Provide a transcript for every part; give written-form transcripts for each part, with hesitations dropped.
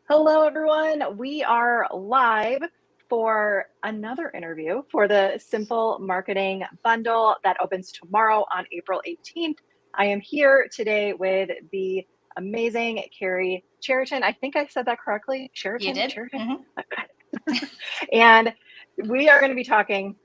Hello, everyone. We are live for another interview for the Simple Marketing Bundle that opens tomorrow on April 18th. I am here today with the amazing Karrie Chariton. I think I said that correctly. You Chariton? did? Chariton? Mm-hmm. And we are going to be talking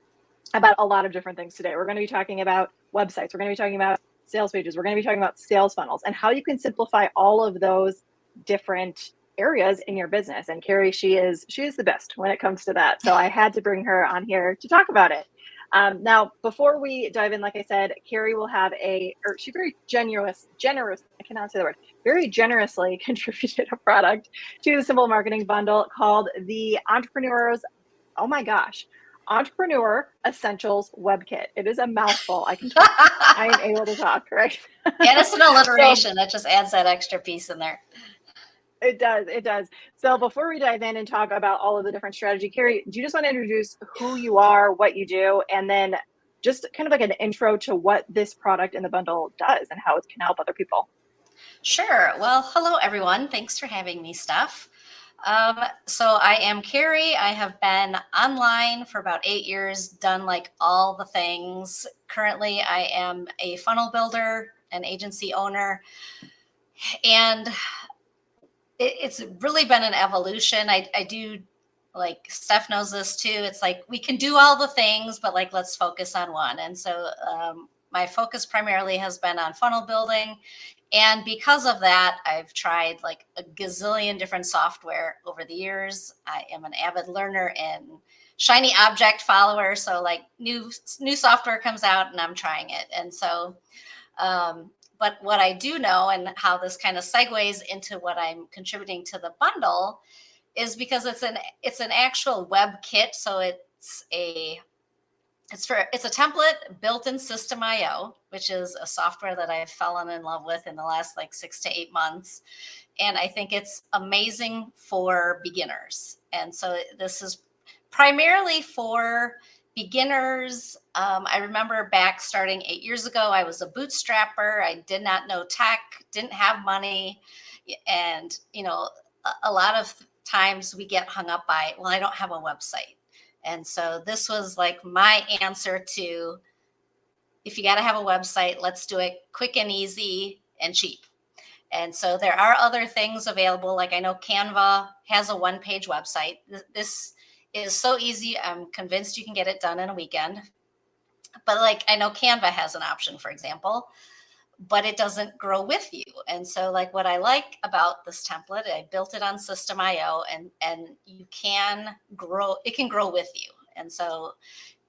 about a lot of different things today. We're going to be talking about websites. We're going to be talking about sales pages. We're going to be talking about sales funnels and how you can simplify all of those different areas in your business. And Karrie, she is the best when it comes to that. So I had to bring her on here to talk about it. Now, before we dive in, like I said, Karrie will have she very generous, I cannot say the word, very generously contributed a product to the Simple Marketing Bundle called the oh my gosh, Entrepreneur Essentials Web Kit. It is a mouthful. I can talk. I am able to talk, right? And it's an alliteration that just adds that extra piece in there. It does. It does. So before we dive in and talk about all of the different strategy, Karrie, do you just want to introduce who you are, what you do, and then just kind of like an intro to what this product in the bundle does and how it can help other people? Sure. Well, hello, everyone. Thanks for having me, Steph. So I am Karrie. I have been online for about 8 years, done like all the things. Currently, I am a funnel builder, an agency owner, and it's really been an evolution. I do, like Steph knows this too. It's like we can do all the things, but like let's focus on one. And so my focus primarily has been on funnel building. And because of that, I've tried like a gazillion different software over the years. I am an avid learner and shiny object follower. So like new software comes out and I'm trying it. And so but what I do know and how this kind of segues into what I'm contributing to the bundle is because it's an actual web kit. So it's a template built in System.io, which is a software that I've fallen in love with in the last like 6 to 8 months. And I think it's amazing for beginners. And so this is primarily for beginners. I remember back starting 8 years ago, I was a bootstrapper. I did not know tech, didn't have money. And, a lot of times we get hung up by, well, I don't have a website. And so this was like my answer to, if you got to have a website, let's do it quick and easy and cheap. And so there are other things available. Like I know Canva has a one-page website. This is so easy. I'm convinced you can get it done in a weekend. But like I know Canva has an option, for example, but it doesn't grow with you. And so like what I like about this template, I built it on System.io and you can grow, it can grow with you. And so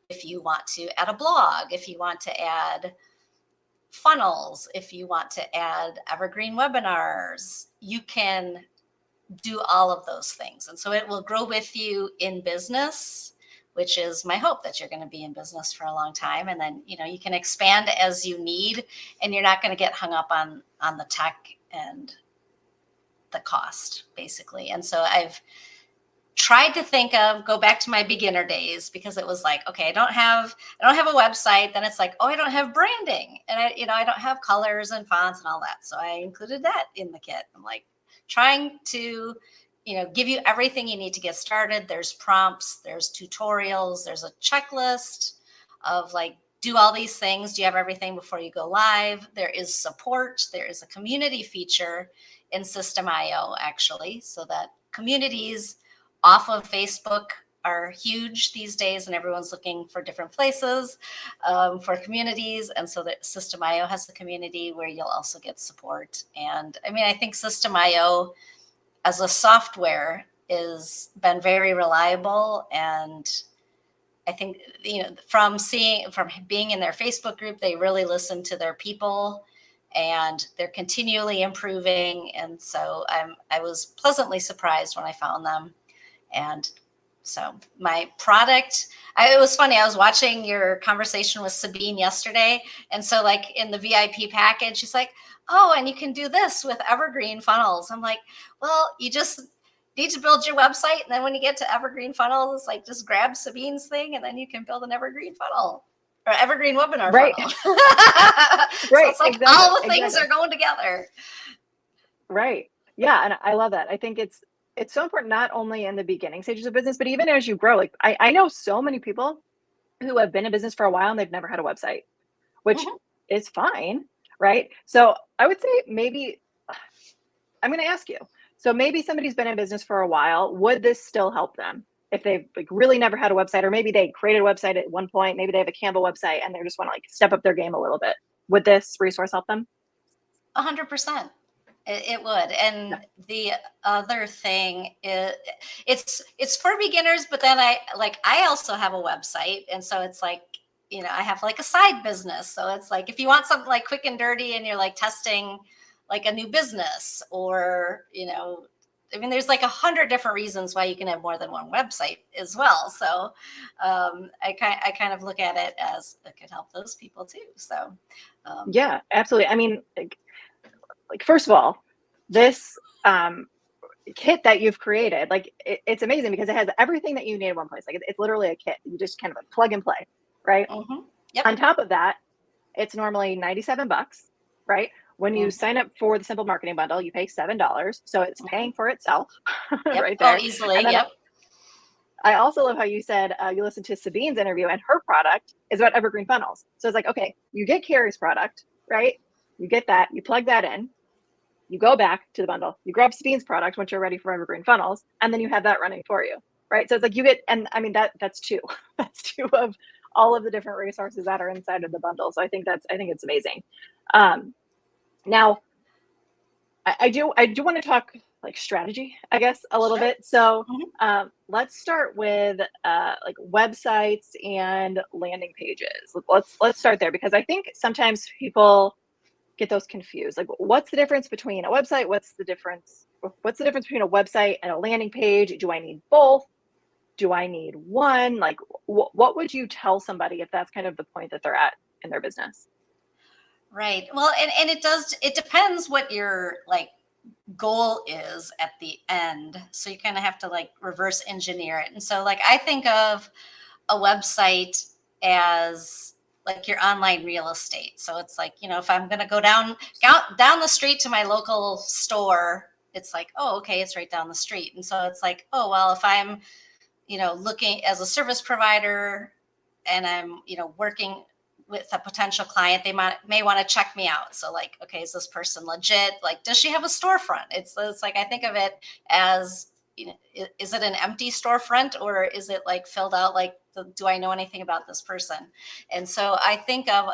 if you want to add a blog, if you want to add funnels, if you want to add evergreen webinars, you can do all of those things. And so it will grow with you in business, which is my hope, that you're going to be in business for a long time. And then, you can expand as you need, and you're not going to get hung up on the tech and the cost, basically. And so I've tried to go back to my beginner days, because it was like, okay, I don't have a website. Then it's like, oh, I don't have branding, and I don't have colors and fonts and all that. So I included that in the kit. I'm like trying to, give you everything you need to get started. There's prompts, there's tutorials, there's a checklist of like, do all these things. Do you have everything before you go live? There is support. There is a community feature in System.io, actually, so that communities off of Facebook are huge these days, and everyone's looking for different places for communities. And so that System.io has the community where you'll also get support. And I mean, I think System.io as a software is been very reliable. And I think, from being in their Facebook group, they really listen to their people and they're continually improving. And so I was pleasantly surprised when I found them. And so my product, it was funny. I was watching your conversation with Sabine yesterday. And so like in the VIP package, she's like, oh, and you can do this with evergreen funnels. I'm like, well, you just need to build your website. And then when you get to evergreen funnels, like just grab Sabine's thing and then you can build an evergreen funnel or evergreen webinar Right. funnel. Right. So it's like all the things are going together. Right. Yeah. And I love that. I think it's it's so important not only in the beginning stages of business, but even as you grow. Like I know so many people who have been in business for a while and they've never had a website, which Mhm. is fine, right? So I would say maybe I'm going to ask you. So maybe somebody's been in business for a while. Would this still help them if they've like really never had a website, or maybe they created a website at one point? Maybe they have a Canva website and they just want to like step up their game a little bit. Would this resource help them? 100%. It would. Yeah. And the other thing is, it's for beginners, but then I also have a website, and so it's like, I have like a side business. So it's like, if you want something like quick and dirty and you're like testing like a new business, or I mean, there's like 100 different reasons why you can have more than one website as well. So I kind of look at it as it could help those people too. So Yeah, absolutely. I mean, like first of all, this kit that you've created, like it's amazing because it has everything that you need in one place. Like it's literally a kit. You just kind of plug and play, right? mhm. Yep. On top of that, it's normally 97 bucks, right? When you Mhm. sign up for the simple marketing bundle, you pay $7. So it's Mhm. paying for itself Yep. right Oh, there. And easily. then Yep. I also love how you said you listened to Sabine's interview and her product is about evergreen funnels. So it's like, okay, you get Karrie's product, right? You get that, you plug that in, you go back to the bundle, you grab Sabine's product once you're ready for evergreen funnels, and then you have that running for you, right? So it's like you get, and I mean that's two, that's two of all of the different resources that are inside of the bundle. So I think it's amazing. Now I do want to talk like strategy, I guess, a little Sure. bit. So Mhm. let's start with like websites and landing pages. Let's start there because I think sometimes people get those confused. Like, what's the difference between a website? What's the difference between a website and a landing page? Do I need both? Do I need one? Like, what would you tell somebody if that's kind of the point that they're at in their business? Right. Well, and it depends what your like goal is at the end. So you kind of have to like reverse engineer it. And so like I think of a website as like your online real estate. So it's like, if I'm going to go down the street to my local store, it's like, oh, okay, it's right down the street. And so it's like, oh, well, if I'm, looking as a service provider and I'm, working with a potential client, they may want to check me out. So like, okay, is this person legit? Like, does she have a storefront? It's like I think of it as, is it an empty storefront, or is it like filled out? Like, do I know anything about this person? And so I think of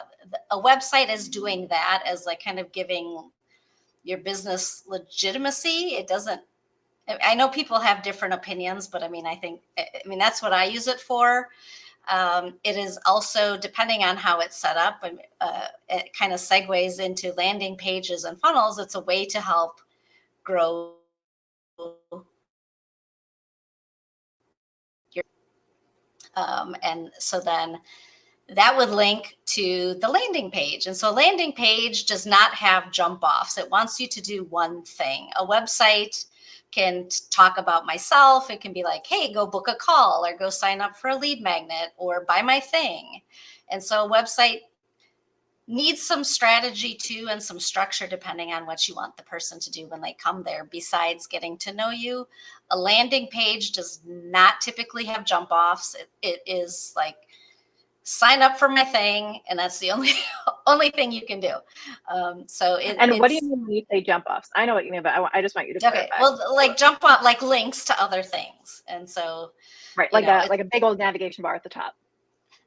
a website as doing that, as like kind of giving your business legitimacy. It doesn't. I know people have different opinions, but I mean, I mean that's what I use it for. It is also, depending on how it's set up, and it kind of segues into landing pages and funnels. It's a way to help grow your, and so then that would link to the landing page. And so a landing page does not have jump offs. It wants you to do one thing. A website can talk about myself. It can be like, hey, go book a call, or go sign up for a lead magnet, or buy my thing. And so a website needs some strategy too, and some structure depending on what you want the person to do when they come there, besides getting to know you. A landing page does not typically have jump offs. It is like, sign up for my thing, and that's the only only thing you can do. So And what do you it's mean when you say jump offs? I know what you mean, but I just want you to okay. clarify. Well, like jump on like links to other things, and so Right, it's like a big old navigation bar at the top,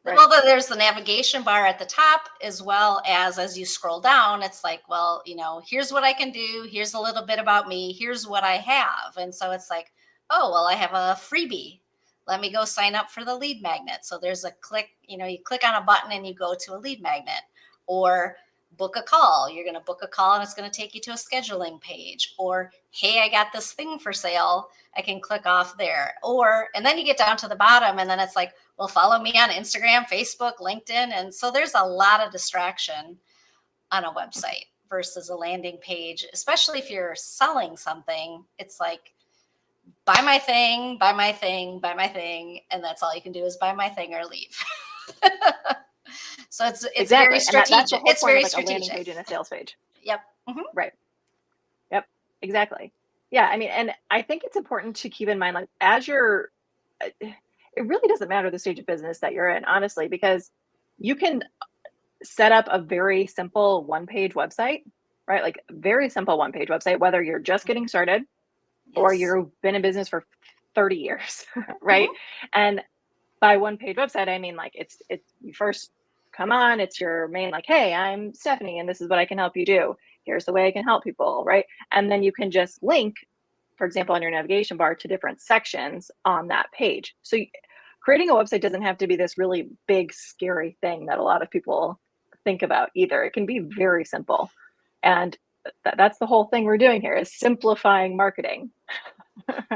right? well, there's the navigation bar at the top, as well as you scroll down, it's like, well, here's what I can do. Here's a little bit about me. Here's what I have, and so it's like, oh, well, I have a freebie. Let me go sign up for the lead magnet. So there's a click, you click on a button and you go to a lead magnet, or book a call. You're going to book a call and it's going to take you to a scheduling page, or, hey, I got this thing for sale. I can click off there. And then you get down to the bottom and then it's like, well, follow me on Instagram, Facebook, LinkedIn. And so there's a lot of distraction on a website versus a landing page, especially if you're selling something. It's like, buy my thing, buy my thing, buy my thing, and that's all you can do is buy my thing or leave. So it's very Exactly, and that's the strategic. whole It's point of very like a landing strategic. page and a sales page. Yep. Hmm. Right. Yep. Exactly. Yeah, I mean, and I think it's important to keep in mind, like, as you're, it really doesn't matter the stage of business that you're in, honestly, because you can set up a very simple one-page website, right? Like, very simple one-page website, whether you're just getting started or Yes. you've been in business for 30 years, right? Hmm. And by one-page website, I mean, like, it's you first come on, it's your main, like, "Hey, I'm Stephanie, and this is what I can help you do. Here's the way I can help people," right? And then you can just link, for example, on your navigation bar to different sections on that page. So creating a website doesn't have to be this really big, scary thing that a lot of people think about either. It can be very simple. And that's the whole thing we're doing here is simplifying marketing,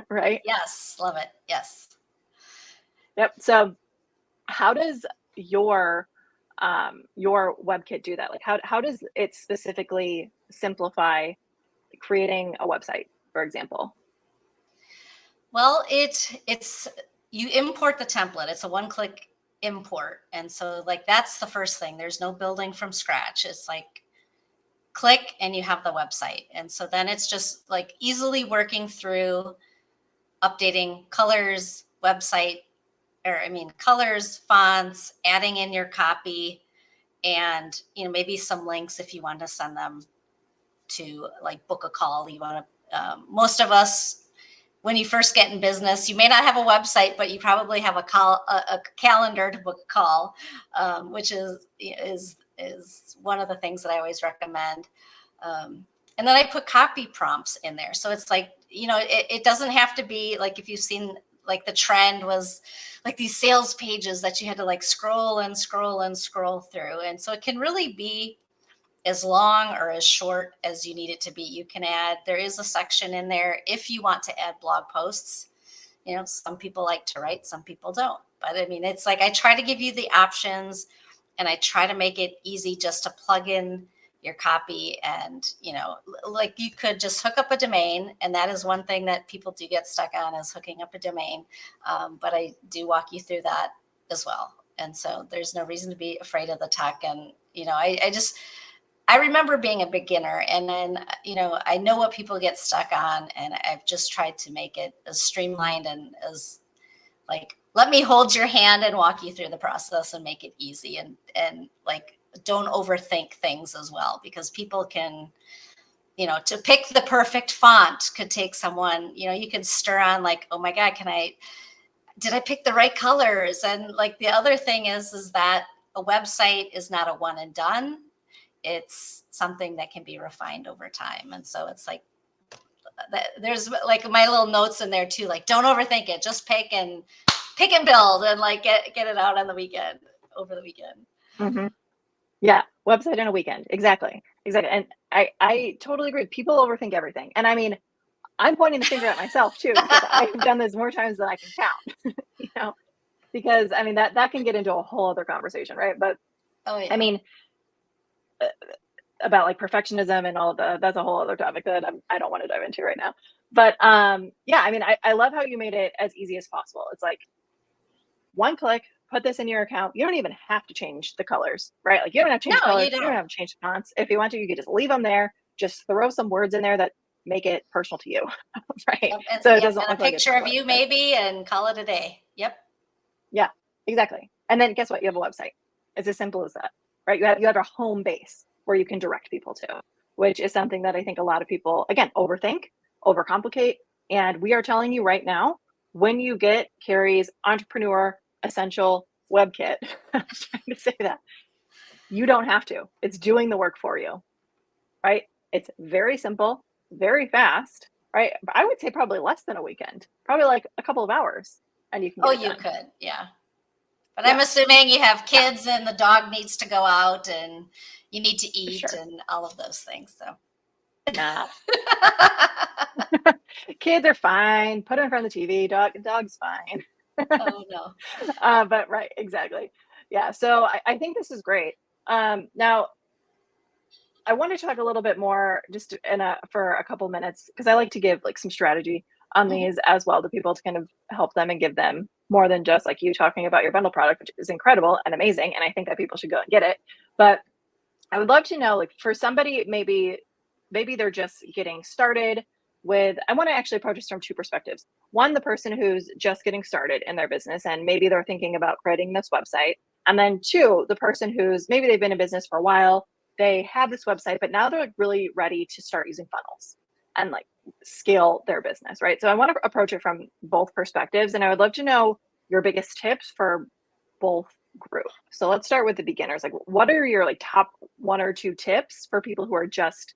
right? Yes, love it. Yes. Yep. So how does your WebKit do that? Like how does it specifically simplify creating a website, for example? Well, it's you import the template. It's a one-click import. And so like that's the first thing. There's no building from scratch. It's like click and you have the website. And so then it's just like easily working through updating colors, website, or I mean colors, fonts, adding in your copy, and maybe some links if you want to send them to like book a call. You want to most of us, when you first get in business, you may not have a website, but you probably have a calendar to book a call, which is one of the things that I always recommend. And then I put copy prompts in there, so it's like it doesn't have to be like if you've seen like the trend was like these sales pages that you had to like scroll and scroll and scroll through, and so it can really be as long or as short as you need it to be. You can add, there is a section in there if you want to add blog posts. Some people like to write, some people don't. But I mean, it's like I try to give you the options and I try to make it easy just to plug in your copy. And, like you could just hook up a domain. And that is one thing that people do get stuck on is hooking up a domain. But I do walk you through that as well. And so there's no reason to be afraid of the tech. And, I remember being a beginner and then, I know what people get stuck on and I've just tried to make it as streamlined and as like, let me hold your hand and walk you through the process and make it easy and like, don't overthink things as well, because people can, to pick the perfect font could take someone, you can stir on like, oh my God, did I pick the right colors? And like, the other thing is that a website is not a one and done. It's something that can be refined over time. And so it's like, there's like my little notes in there too, like don't overthink it, just pick and build and like get it out on the weekend, over the weekend. Hmm. Yeah, website in a weekend. Exactly. Exactly. And I totally agree. People overthink everything. And I mean, I'm pointing the finger at myself too, because I've done this more times than I can count, you know, because I mean, that can get into a whole other conversation, right? But Oh I yeah. mean, about like perfectionism and all of that's a whole other topic that I don't want to dive into right now. But yeah, I mean, I love how you made it as easy as possible. It's like one click, put this in your account. You don't even have to change the colors, right? Like you don't have to change No, you colors. You don't don't. have to change fonts. If you want to, you could just leave them there. Just throw some words in there that make it personal to you, right? Yep. And, So it yep, doesn't and a look like it's picture of public. you maybe and call it a day. Yep. Yeah, exactly. And then guess what? You have a website. It's as simple as that, right? You have a home base where you can direct people to, which is something that I think a lot of people again overthink, overcomplicate. And we are telling you right now, when you get Karrie's Entrepreneur Essential Web Kit, I was trying to say that you don't have to. It's doing the work for you, right? It's very simple, very fast, right? I would say probably less than a weekend, probably like a couple of hours, and you can Oh, get it you done. could. Yeah. But I'm Yeah, assuming you have yeah, kids and the dog needs to go out and you need to for eat sure. and all of those things. So. Nah, kids are fine. Put it in front of the TV. Dog's fine. Oh no. But right, exactly. Yeah. So I think this is great. Now I want to talk a little bit more just for a couple minutes because I like to give like some strategy on Mhm. these as well to people to kind of help them and give them more than just like you talking about your bundle product, which is incredible and amazing. And I think that people should go and get it. But I would love to know, like, for somebody maybe they're just getting started, I want to actually approach this from two perspectives. One, the person who's just getting started in their business and maybe they're thinking about creating this website. And then two, the person who's maybe they've been in business for a while, they have this website, but now they're like really ready to start using funnels and like scale their business, right? So I want to approach it from both perspectives. And I would love to know your biggest tips for both groups. So let's start with the beginners. Like, what are your like top one or two tips for people who are just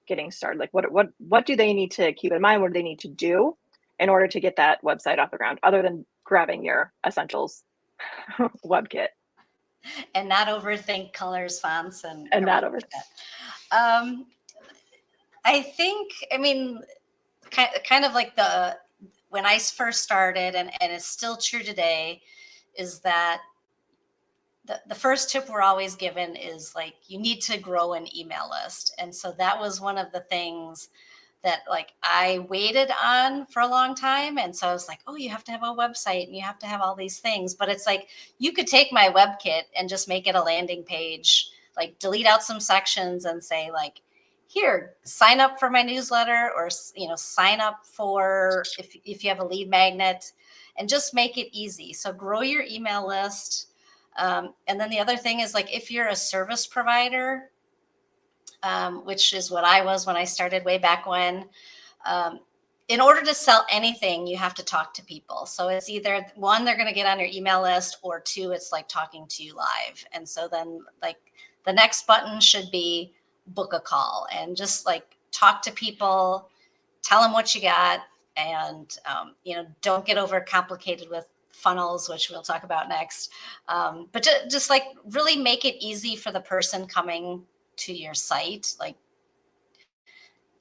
getting started? Like, what do they need to keep in mind? What do they need to do in order to get that website off the ground, other than grabbing your essentials web kit And not overthink colors, fonts, and not over? I think, I mean, kind of like when I first started, and it's still true today, is that the first tip we're always given is like, you need to grow an email list. And so that was one of the things that like I waited on for a long time. And so I was like, oh, you have to have a website and you have to have all these things. But it's like, you could take my web kit and just make it a landing page, like delete out some sections and say like, here, sign up for my newsletter, or, sign up for, if you have a lead magnet, and just make it easy. So grow your email list. And then the other thing is like, if you're a service provider, which is what I was when I started way back when, in order to sell anything, you have to talk to people. So it's either one, they're going to get on your email list, or two, it's like talking to you live. And so then like the next button should be book a call, and just like talk to people, tell them what you got. And, don't get over complicated with funnels, which we'll talk about next. But just like really make it easy for the person coming to your site. Like,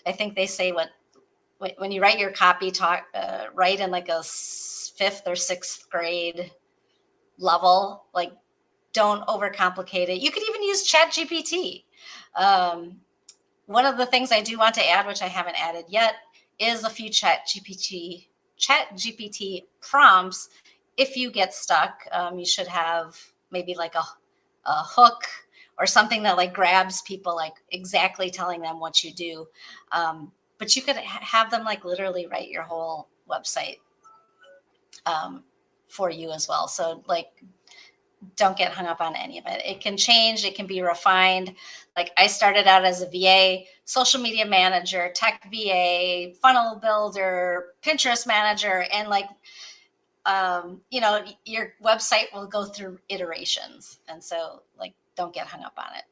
I think they say when you write your copy, write in like a fifth or sixth grade level. Like, don't overcomplicate it. You could even use Chat GPT. One of the things I do want to add, which I haven't added yet, is a few Chat GPT prompts. If you get stuck, you should have maybe like a hook or something that like grabs people, like exactly telling them what you do. But you could have them like literally write your whole website for you as well. So like, don't get hung up on any of it. It can change. It can be refined. Like, I started out as a VA, social media manager, tech VA, funnel builder, Pinterest manager, and like, your website will go through iterations. And so like, don't get hung up on it.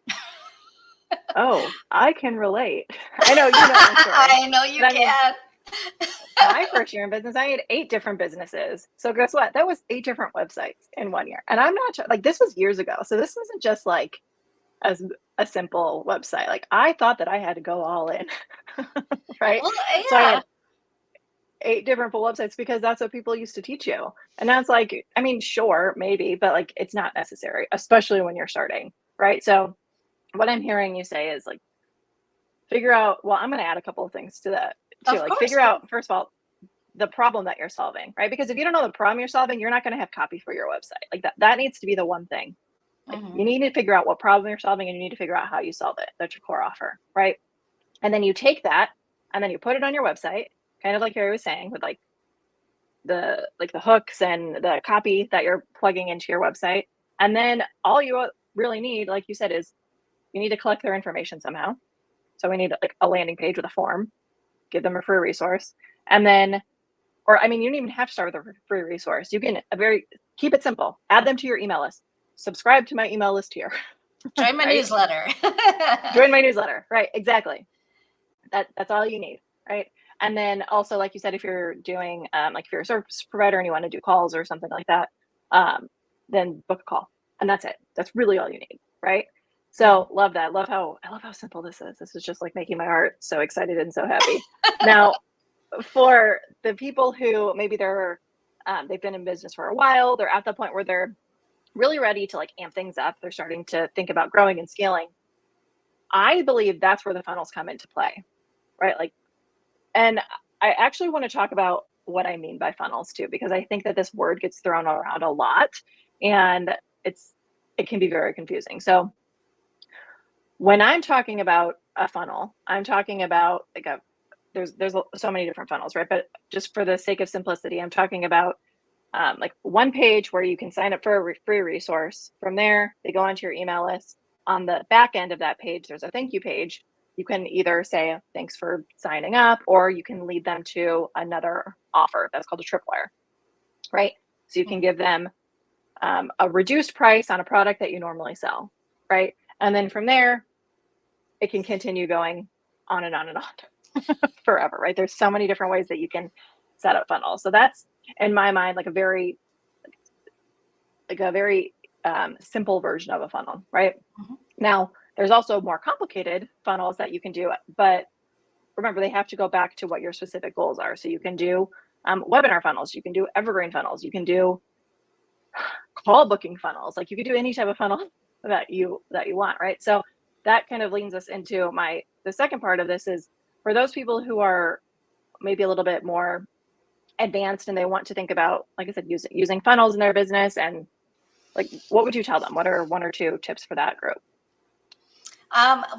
Oh, I can relate. I know you know the story. I know you can. My first year in business, I had 8 different businesses. So guess what? That was 8 different websites in 1 year. And I'm not like, this was years ago. So this wasn't just like as a simple website. Like, I thought that I had to go all in, right? Well, So I yeah. had 8 different full websites because that's what people used to teach you. And now it's like, I mean, sure, maybe, but like, it's not necessary, especially when you're starting, right? So what I'm hearing you say is like, figure out, well, I'm going to add a couple of things to that too. Of Like, course. figure out, first of all, the problem that you're solving, right? Because if you don't know the problem you're solving, you're not going to have copy for your website. Like, that needs to be the one thing. Like, you need to figure out what problem you're solving, and you need to figure out how you solve it. That's your core offer, right? And then you take that and then you put it on your website, kind of like Karrie was saying, with like the hooks and the copy that you're plugging into your website. And then all you really need, like you said, is you need to collect their information somehow. So we need like a landing page with a form, give them a free resource. And then, or I mean, you don't even have to start with a free resource. You can keep it simple. Add them to your email list. Subscribe to my email list here. Join my newsletter. Join my newsletter. Right. Exactly. That's all you need. Right. And then also, like you said, if you're doing like if you're a service provider and you want to do calls or something like that, then book a call. And that's it. That's really all you need. Right. So love that. I love how simple this is. This is just like making my heart so excited and so happy. Now, for the people who maybe they've been in business for a while, they're at the point where they're really ready to like amp things up. They're starting to think about growing and scaling. I believe that's where the funnels come into play, right? Like, and I actually want to talk about what I mean by funnels too, because I think that this word gets thrown around a lot and it can be very confusing. So when I'm talking about a funnel, I'm talking about like there's so many different funnels, right? But just for the sake of simplicity, I'm talking about like one page where you can sign up for a free resource. From there, they go onto your email list. On the back end of that page, there's a thank you page. You can either say thanks for signing up, or you can lead them to another offer that's called a tripwire, right? So you can give them a reduced price on a product that you normally sell, right? And then from there, it can continue going on and on and on forever, right? There's so many different ways that you can set up funnels. So that's, in my mind, like a very simple version of a funnel, right? Mm-hmm. Now, there's also more complicated funnels that you can do, but remember, they have to go back to what your specific goals are. So you can do webinar funnels, you can do evergreen funnels, you can do call booking funnels, like you could do any type of funnel that you want, right? So that kind of leads us into the second part of this is for those people who are maybe a little bit more advanced and they want to think about, like I said, using funnels in their business, and like, what would you tell them? What are one or two tips for that group?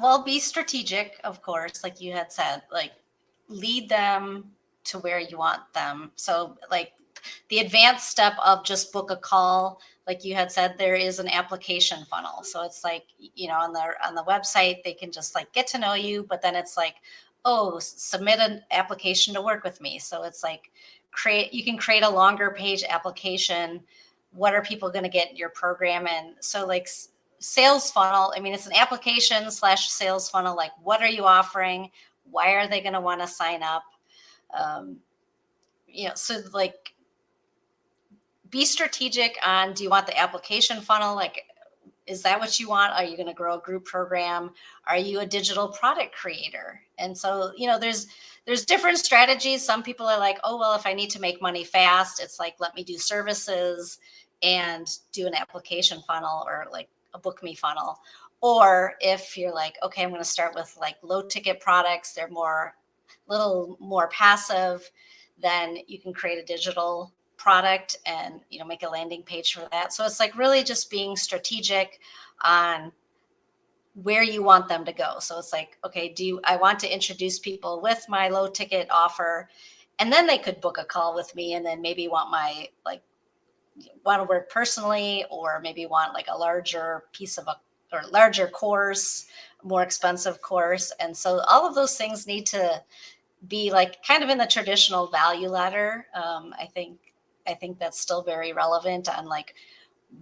Well, be strategic, of course, like you had said, like lead them to where you want them. So like the advanced step of just book a call, like you had said, there is an application funnel. So it's like, on the website, they can just like get to know you, but then it's like, oh, submit an application to work with me. So it's like you can create a longer page application. What are people going to get in your program? And so like sales funnel, I mean, it's an application / sales funnel. Like, what are you offering? Why are they going to want to sign up? So like be strategic on, do you want the application funnel? Like, is that what you want? Are you going to grow a group program? Are you a digital product creator? And so, there's different strategies. Some people are like, oh, well, if I need to make money fast, it's like, let me do services and do an application funnel or like a book me funnel. Or if you're like, okay, I'm going to start with like low ticket products, they're little more passive, then you can create a digital product and make a landing page for that. So it's like really just being strategic on where you want them to go. So it's like, okay, I want to introduce people with my low ticket offer, and then they could book a call with me, and then maybe want to work personally, or maybe want like a larger or larger course, more expensive course. And so all of those things need to be like kind of in the traditional value ladder. I think that's still very relevant on like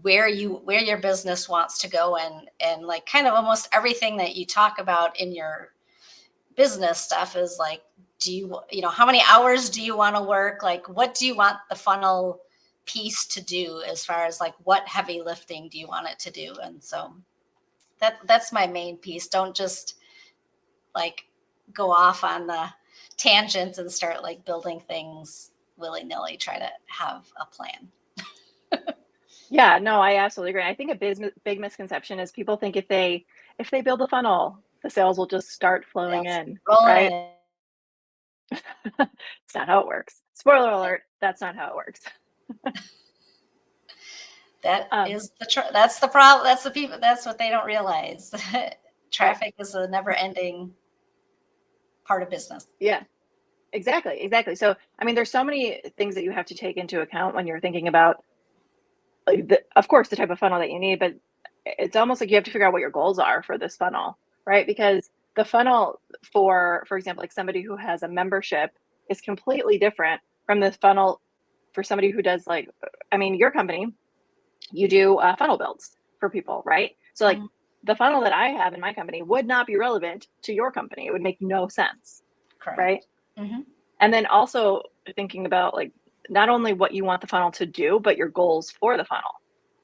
where your business wants to go, and like kind of almost everything that you talk about in your business stuff is like, how many hours do you want to work? Like, what do you want the funnel piece to do as far as like what heavy lifting do you want it to do? And so that's my main piece. Don't just like go off on the tangents and start like building things willy-nilly. Try to have a plan. Yeah, no, I absolutely agree. I think a big misconception is people think if they build a funnel, the sales will just start flowing in, right? In. It's not how it works. Spoiler alert, that's not how it works. That's the problem. That's the people. That's what they don't realize. Traffic is a never-ending part of business. Yeah, exactly. So, I mean, there's so many things that you have to take into account when you're thinking about, like, of course, the type of funnel that you need, but it's almost like you have to figure out what your goals are for this funnel, right? Because the funnel for example, like somebody who has a membership is completely different from the funnel for somebody who does your company, you do funnel builds for people, right? So like the funnel that I have in my company would not be relevant to your company. It would make no sense. Correct. Right. Mm-hmm. And then also thinking about like not only what you want the funnel to do, but your goals for the funnel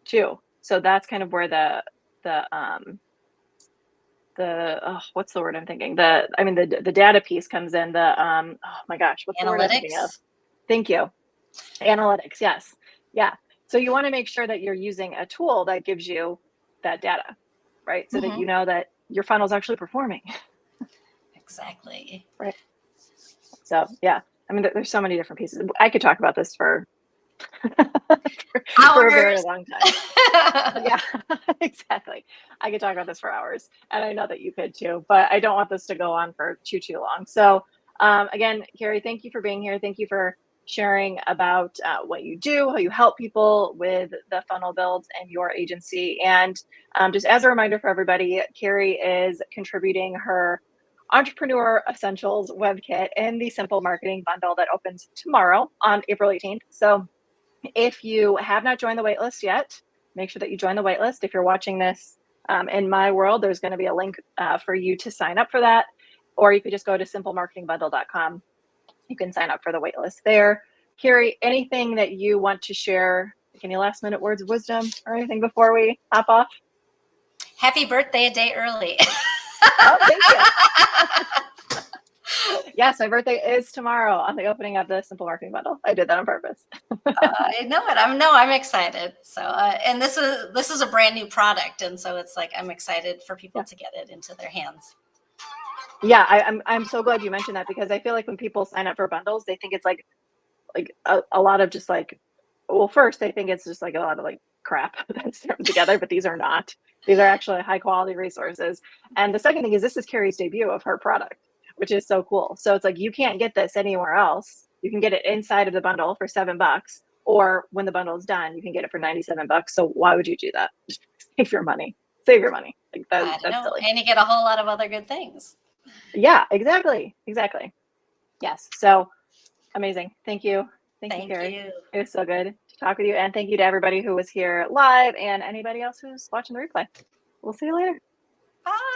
too. So that's kind of where the what's the word I'm thinking? The data piece comes in. Oh my gosh, what's the word I'm thinking of? Thank you. Analytics. Yes. Yeah. So you want to make sure that you're using a tool that gives you that data, right? So that you know that your funnel is actually performing. Exactly. Right. So yeah, I mean, there's so many different pieces. I could talk about this for for a very long time. Yeah, exactly. I could talk about this for hours, and I know that you could too, but I don't want this to go on for too long. So Again, Karrie, thank you for being here. Thank you for sharing about what you do, how you help people with the funnel builds and your agency. And just as a reminder for everybody, Karrie is contributing her Entrepreneur Essentials web kit in the Simple Marketing Bundle that opens tomorrow on April 18th. So if you have not joined the waitlist yet, make sure that you join the waitlist. If you're watching this in my world, there's going to be a link for you to sign up for that. Or you could just go to simplemarketingbundle.com. You can sign up for the waitlist there. Karrie, anything that you want to share? Any last minute words of wisdom or anything before we hop off? Happy birthday a day early. Oh, thank you. Yes, my birthday is tomorrow on the opening of the Simple Marketing Bundle. I did that on purpose. I know it. I'm excited. So, and this is a brand new product, and so it's like I'm excited for people to get it into their hands. Yeah, I'm so glad you mentioned that, because I feel like when people sign up for bundles, they think it's like a lot of just like, well, first they think it's just like a lot of like crap that's thrown together, but these are not. These are actually high quality resources. And the second thing is, this is Karrie's debut of her product, which is so cool. So it's like, you can't get this anywhere else. You can get it inside of the bundle for $7, or when the bundle is done, you can get it for $97. So why would you do that? Just save your money. Save your money. Like that's silly. And you get a whole lot of other good things. Yeah, exactly. Yes. So amazing. Thank you. Thank you, Karrie. It was so good to talk with you. And thank you to everybody who was here live and anybody else who's watching the replay. We'll see you later. Bye.